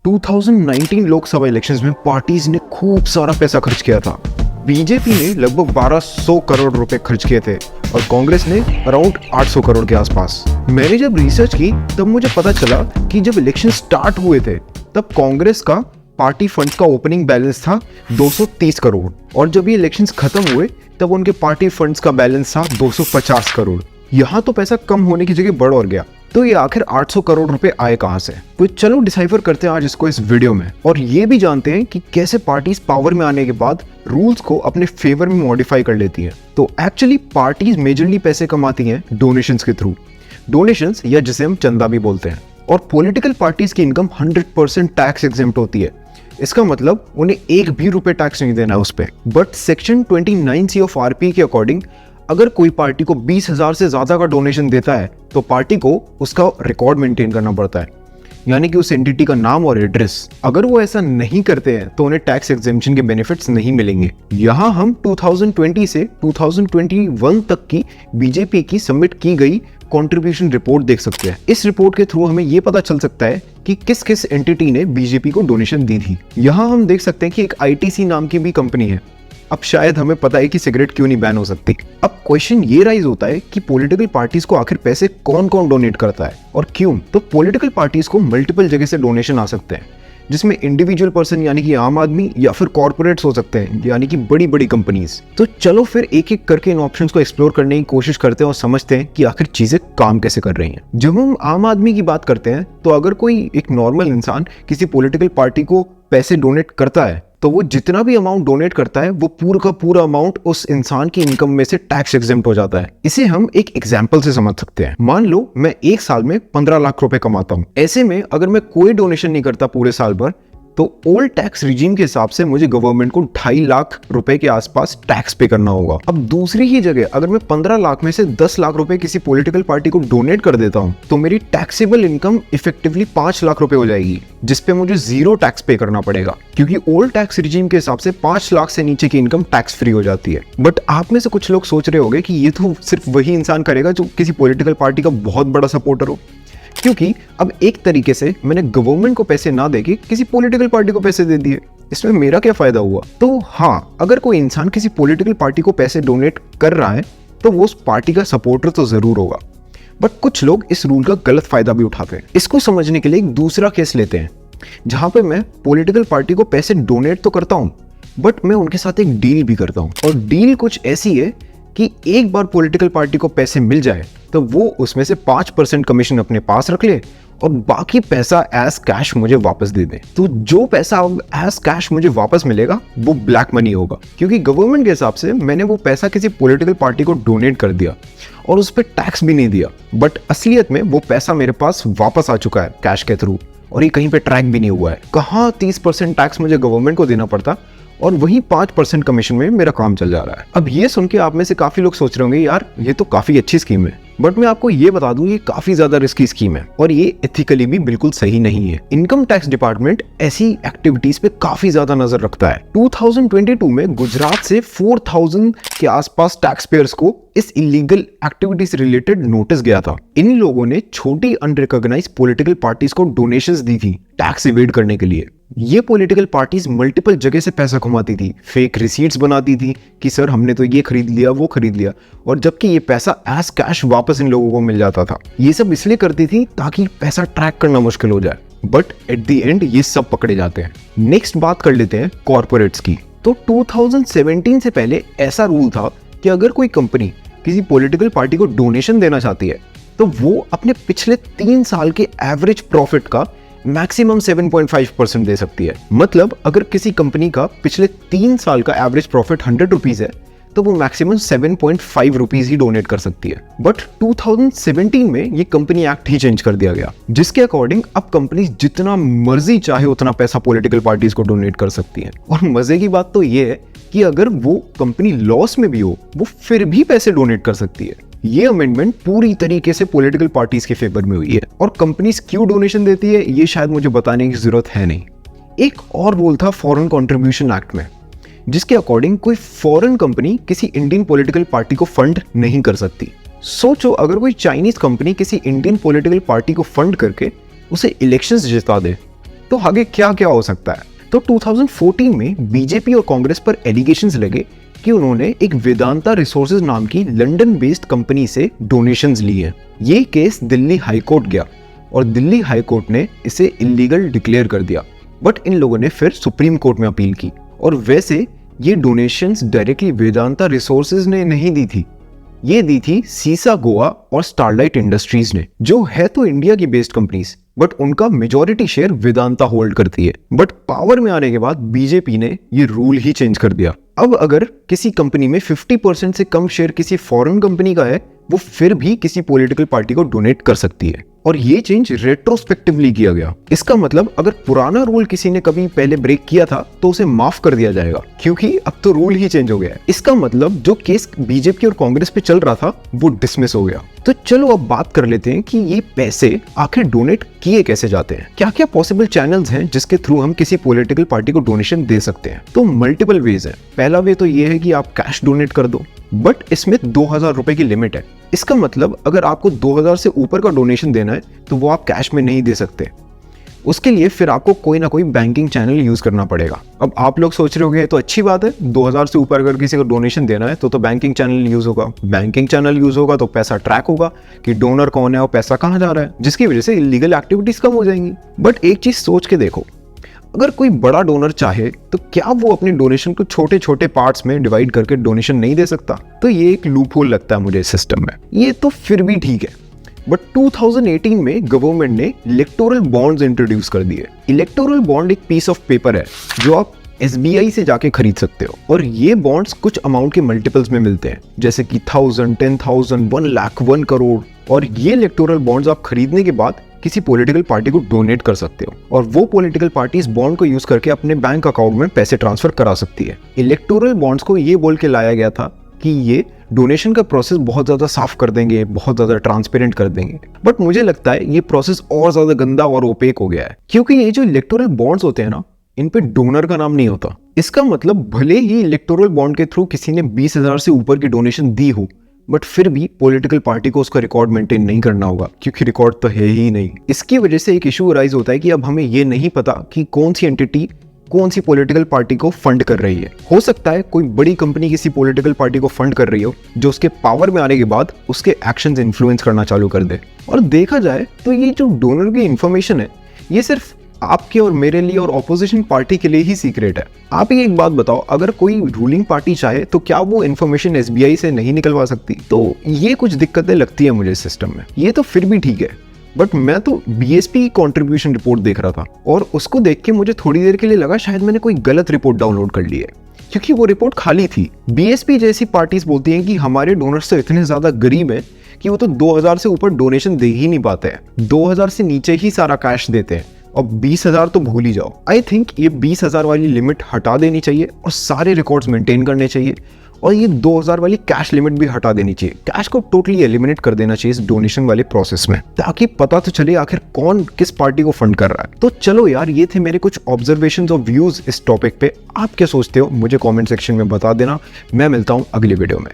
2019 Lok Sabha elections में parties ने खूब सारा पैसा खर्च किया था। बीजेपी ने लगभग 1200 करोड़ रुपए खर्च किए थे और कांग्रेस ने अराउंड 800 करोड़ के आसपास। मैंने जब रिसर्च की तब मुझे पता चला कि जब इलेक्शन स्टार्ट हुए थे तब कांग्रेस का पार्टी फंड्स का ओपनिंग बैलेंस था 230 करोड़ और जब ये इलेक्शंस खत्म हुए तब उनके पार्टी फंड्स का बैलेंस था 250 करोड़। यहाँ तो पैसा कम होने की जगह बढ़ और गया। तो ये आखिर 800 करोड़ रुपए आए कहां से? तो चलो डिसाइफर करते हैं आज इसको इस वीडियो में और ये भी जानते हैं कि कैसे पार्टीज पावर में आने के बाद रूल्स को अपने फेवर में मॉडिफाई कर लेती हैं। तो एक्चुअली पार्टीज मेजरली पैसे कमाती हैं डोनेशंस के थ्रू, डोनेशंस या जिसे हम चंदा भी बोलते हैं। और पॉलिटिकल पार्टीज की इनकम 100% टैक्स एग्जेम्प्ट होती है। इसका मतलब उन्हें एक भी रुपए टैक्स नहीं देना है उस पर। But section 29C of RPA के अकॉर्डिंग अगर कोई पार्टी को 20,000 से ज्यादा का डोनेशन देता है तो पार्टी को उसका रिकॉर्ड मेंटेन करना पड़ता है, यानी कि उस एंटिटी का नाम और एड्रेस। अगर वो ऐसा नहीं करते हैं तो उन्हें टैक्स एग्जेम्पशन के बेनिफिट्स नहीं मिलेंगे। यहाँ हम 2020 से 2021 तक की बीजेपी की सबमिट की गई कंट्रीब्यूशन रिपोर्ट देख सकते हैं। इस रिपोर्ट के थ्रू हमें ये पता चल सकता है कि किस किस एंटिटी ने बीजेपी को डोनेशन दी थी। यहाँ हम देख सकते हैं कि एक आईटीसी नाम की भी कंपनी है। अब शायद हमें पता है कि सिगरेट क्यों नहीं बैन हो सकती। अब क्वेश्चन ये राइज होता है कि पॉलिटिकल पार्टीज को आखिर पैसे कौन कौन डोनेट करता है और क्यों? तो पॉलिटिकल पार्टीज को मल्टीपल जगह से डोनेशन आ सकते हैं, जिसमें इंडिविजुअल पर्सन यानी कि आम आदमी या फिर कॉर्पोरेट्स हो सकते हैं यानी कि बड़ी बड़ी कंपनीज। तो चलो फिर एक एक करके इन ऑप्शंस को एक्सप्लोर करने की कोशिश करते हैं और समझते हैं कि आखिर चीजें काम कैसे कर रही हैं। जब हम आम आदमी की बात करते हैं तो अगर कोई एक नॉर्मल इंसान किसी पॉलिटिकल पार्टी को पैसे डोनेट करता है तो वो जितना भी अमाउंट डोनेट करता है वो पूरा का पूरा अमाउंट उस इंसान की इनकम में से टैक्स एग्जेम्प्ट हो जाता है। इसे हम एक एग्जांपल से समझ सकते हैं। मान लो मैं एक साल में 15 लाख रुपए कमाता हूं। ऐसे में अगर मैं कोई डोनेशन नहीं करता पूरे साल भर तो ओल्ड टैक्स रिजीम के हिसाब से मुझे गवर्नमेंट को 2.5 लाख रुपए के आसपास टैक्स पे करना होगा। अब दूसरी ही जगह अगर मैं 15 लाख में से 10 लाख रुपए किसी पॉलिटिकल पार्टी को डोनेट कर देता हूं तो मेरी टैक्सेबल इनकम इफेक्टिवली 5 लाख रुपए हो जाएगी, जिसपे मुझे 0 टैक्स पे करना पड़ेगा, क्योंकि ओल्ड टैक्स रिजीम के हिसाब से 5 लाख से नीचे की इनकम टैक्स फ्री हो जाती है। बट आप में से कुछ लोग सोच रहे होंगे कि ये तो सिर्फ वही इंसान करेगा जो किसी पॉलिटिकल पार्टी का बहुत बड़ा सपोर्टर हो, क्योंकि अब एक तरीके से मैंने गवर्नमेंट को पैसे ना देके किसी पॉलिटिकल पार्टी को पैसे दे दिए, इसमें मेरा क्या फायदा हुआ? तो हाँ, अगर कोई इंसान किसी पॉलिटिकल पार्टी को पैसे डोनेट कर रहा है तो वो उस पार्टी का सपोर्टर तो जरूर होगा। बट कुछ लोग इस रूल का गलत फायदा भी उठाते हैं। इसको समझने के लिए एक दूसरा केस लेते हैं जहां पे मैं पॉलिटिकल पार्टी को पैसे डोनेट तो करता हूं बट मैं उनके साथ एक डील भी करता हूं। और डील कुछ ऐसी है कि एक बार पॉलिटिकल पार्टी को पैसे मिल जाए तो वो उसमें से 5% कमीशन अपने पास रख ले और बाकी पैसा एज कैश मुझे वापस दे दे। तो जो पैसा एज कैश मुझे वापस मिलेगा वो ब्लैक मनी होगा, क्योंकि गवर्नमेंट के हिसाब से मैंने वो पैसा किसी पॉलिटिकल पार्टी को डोनेट कर दिया और उस पर टैक्स भी नहीं दिया, बट असलियत में वो पैसा मेरे पास वापस आ चुका है कैश के थ्रू और ये कहीं पे ट्रैक भी नहीं हुआ है। कहाँ 30% टैक्स मुझे गवर्नमेंट को देना पड़ता और वही 5% कमीशन में मेरा काम चल जा रहा है। अब ये सुन के आप में से काफी लोग सोच रहे होंगे यार ये तो काफी अच्छी स्कीम है, बट मैं आपको ये बता दूं ये काफी ज्यादा रिस्की स्कीम है और ये एथिकली भी बिल्कुल सही नहीं है। इनकम टैक्स डिपार्टमेंट ऐसी एक्टिविटीज पे काफी ज्यादा नजर रखता है। 2022 में गुजरात से 4000 के आसपास टैक्स पेयर्स को इस इलीगल एक्टिविटी से रिलेटेड नोटिस गया था। इन लोगों ने छोटी अनरिकॉग्नाइज पॉलिटिकल पार्टीज को डोनेशंस दी थी टैक्स इवेड करने के लिए। ये पॉलिटिकल पार्टीज मल्टीपल जगह से पैसा घुमाती थी, फेक रिसीट्स बनाती थी कि सर हमने तो ये खरीद लिया वो खरीद लिया, और जबकि ये पैसा एज कैश वापस इन लोगों को मिल जाता था। ये सब इसलिए करती थी ताकि पैसा ट्रैक करना मुश्किल हो जाए, बट एट द एंड ये सब पकड़े जाते हैं। नेक्स्ट बात कर लेते हैं कॉर्पोरेट्स की। तो 2017 से पहले ऐसा रूल था कि अगर कोई कंपनी किसी पॉलिटिकल पार्टी को डोनेशन देना चाहती है तो वो अपने पिछले 3 साल के एवरेज प्रॉफिट का मैक्सिमम 7.5% दे सकती है। मतलब अगर किसी कंपनी का पिछले 3 साल का एवरेज प्रॉफिट 100 रुपीज है तो वो मैक्सिमम 7.5 रुपीज ही डोनेट कर सकती है। बट 2017 में ये कंपनी एक्ट ही चेंज कर दिया गया, जिसके अकॉर्डिंग अब कंपनी जितना मर्जी चाहे उतना पैसा पॉलिटिकल पार्टीज को डोनेट कर सकती है। और मजे की बात तो ये है कि अगर वो कंपनी लॉस में भी हो वो फिर भी पैसे डोनेट कर सकती है। ये अमेंडमेंट पूरी तरीके से पॉलिटिकल पार्टीज के फेवर में हुई है और कंपनीज क्यों डोनेशन देती है ये शायद मुझे बताने की जरूरत है नहीं। एक और रूल था फॉरेन कंट्रीब्यूशन एक्ट में, जिसके अकॉर्डिंग कोई फॉरेन कंपनी किसी इंडियन पॉलिटिकल पार्टी को फंड नहीं कर सकती। सोचो अगर कोई चाइनीज कंपनी किसी इंडियन पॉलिटिकल पार्टी को फंड करके उसे इलेक्शंस जिता दे तो आगे क्या क्या हो सकता है? तो 2014 में बीजेपी और कांग्रेस पर एलिगेशंस लगे कि उन्होंने एक वेदांता रिसोर्सेज नाम की लंदन बेस्ड कंपनी से डोनेशंस लिए। ये केस दिल्ली हाई कोर्ट गया और दिल्ली हाई कोर्ट ने इसे इलीगल डिक्लेयर कर दिया। बट इन लोगों ने फिर सुप्रीम कोर्ट में अपील की। और वैसे ये डोनेशंस डायरेक्टली वेदांता रिसोर्सेज ने नहीं दी थी, ये दी थी सीसा गोवा और स्टारलाइट इंडस्ट्रीज ने, जो है तो इंडिया की बेस्ड कंपनीज, बट उनका मेजॉरिटी शेयर वेदांता होल्ड करती है। बट पावर में आने के बाद बीजेपी ने ये रूल ही चेंज कर दिया। अब अगर किसी कंपनी में 50% से कम शेयर किसी फॉरेन कंपनी का है, वो फिर भी किसी पॉलिटिकल पार्टी को डोनेट कर सकती है। और ये चेंज रेट्रोस्पेक्टिवली किया गया। इसका मतलब अगर पुराना रूल किसी ने कभी पहले ब्रेक किया था तो उसे माफ कर दिया जाएगा, क्योंकि अब तो रूल ही चेंज हो गया है। इसका मतलब जो केस बीजेपी और कांग्रेस पे चल रहा था वो डिसमिस हो गया। तो चलो अब बात कर लेते हैं कि ये पैसे आखिर डोनेट किए कैसे जाते हैं, क्या क्या पॉसिबल चैनल्स हैं जिसके थ्रू हम किसी पॉलिटिकल पार्टी को डोनेशन दे सकते हैं। तो मल्टीपल वेज है। पहला वे तो ये है कि आप कैश डोनेट कर दो, बट इसमें 2000 रुपए की लिमिट है। इसका मतलब अगर आपको 2000 से ऊपर का डोनेशन देना है तो वो आप कैश में नहीं दे सकते। उसके लिए फिर आपको कोई ना कोई बैंकिंग चैनल यूज करना पड़ेगा। अब आप लोग सोच रहे होंगे तो अच्छी बात है, 2000 से ऊपर अगर किसी को डोनेशन देना है तो बैंकिंग चैनल यूज होगा। बैंकिंग चैनल यूज होगा तो पैसा ट्रैक होगा कि डोनर कौन है और पैसा कहाँ जा रहा है, जिसकी वजह से इलीगल एक्टिविटीज कम हो जाएंगी। बट एक चीज सोच के देखो, अगर कोई बड़ा डोनर चाहे तो क्या वो अपने डोनेशन को छोटे छोटे पार्ट्स में डिवाइड करके डोनेशन नहीं दे सकता? तो ये एक लूप होल लगता है मुझे इस सिस्टम में। ये तो फिर भी ठीक है, बट 2018 में गवर्नमेंट ने इलेक्टोरल बॉन्ड्स इंट्रोड्यूस कर दिए। इलेक्टोरल बॉन्ड एक पीस ऑफ पेपर है जो आप SBI से जाके खरीद सकते हो, और ये बॉन्ड्स कुछ अमाउंट के मल्टीपल्स में मिलते हैं, जैसे कि 1000, 10,000, 1 लाख, 1 करोड़। और ये इलेक्टोरल बॉन्ड्स आप खरीदने के बाद किसी पॉलिटिकल पार्टी को डोनेट कर सकते हो, और वो पॉलिटिकल पार्टी इस बॉन्ड को यूज करके अपने बैंक अकाउंट में पैसे ट्रांसफर करा सकती है। इलेक्टोरल बॉन्ड्स को ये बोल के लाया गया था कि ये डोनेशन का प्रोसेस बहुत ज्यादा साफ कर देंगे, बहुत ज्यादा ट्रांसपेरेंट कर देंगे। बट मुझे लगता है ये प्रोसेस और ज्यादा गंदा और ओपेक हो गया है, क्योंकि ये जो इलेक्टोरल बॉन्ड्स होते हैं ना, इन पे डोनर का नाम नहीं होता। इसका मतलब भले ही इलेक्टोरल बॉन्ड के थ्रू किसी ने 20,000 से ऊपर की डोनेशन दी हो, बट फिर भी पॉलिटिकल पार्टी को उसका रिकॉर्ड मेंटेन नहीं करना होगा, क्योंकि रिकॉर्ड तो है ही नहीं। इसकी वजह से एक इशू अराइज होता है कि अब हमें ये नहीं पता कि कौन सी एंटिटी कौन सी पॉलिटिकल पार्टी को फंड कर रही है। हो सकता है कोई बड़ी कंपनी किसी पॉलिटिकल पार्टी को फंड कर रही हो, जो उसके पावर में आने के बाद उसके एक्शंस इन्फ्लुएंस करना चालू कर दे। और देखा जाए तो ये जो डोनर की इंफॉर्मेशन है, ये सिर्फ आपके और मेरे लिए और ऑपोजिशन पार्टी के लिए ही सीक्रेट है। आप ही एक बात बताओ, अगर कोई रूलिंग पार्टी चाहे तो क्या वो इन्फॉर्मेशन SBI से नहीं निकलवा सकती? तो ये कुछ दिक्कतें लगती है मुझे सिस्टम में। ये तो फिर भी ठीक है, बट मैं तो BSP की कॉन्ट्रीब्यूशन रिपोर्ट देख रहा था, और उसको देख के मुझे थोड़ी देर के लिए लगा शायद मैंने कोई गलत रिपोर्ट डाउनलोड कर ली है, क्योंकि वो रिपोर्ट खाली थी। BSP जैसी पार्टीज बोलती हैं कि हमारे डोनर्स तो इतने ज्यादा गरीब हैं कि वो तो 2000 से ऊपर डोनेशन दे ही नहीं पाते हैं, 2000 से नीचे ही सारा कैश देते हैं, और 20,000 तो भूल ही जाओ। आई थिंक ये 20,000 वाली लिमिट हटा देनी चाहिए और सारे रिकॉर्ड्स मेंटेन करने चाहिए, और ये 2000 वाली कैश लिमिट भी हटा देनी चाहिए। कैश को टोटली एलिमिनेट कर देना चाहिए इस डोनेशन वाले प्रोसेस में, ताकि पता तो चले आखिर कौन किस पार्टी को फंड कर रहा है। तो चलो यार, ये थे मेरे कुछ ऑब्जर्वेशंस और व्यूज इस टॉपिक पे। आप क्या सोचते हो मुझे कमेंट सेक्शन में बता देना। मैं मिलता हूँ अगली वीडियो में।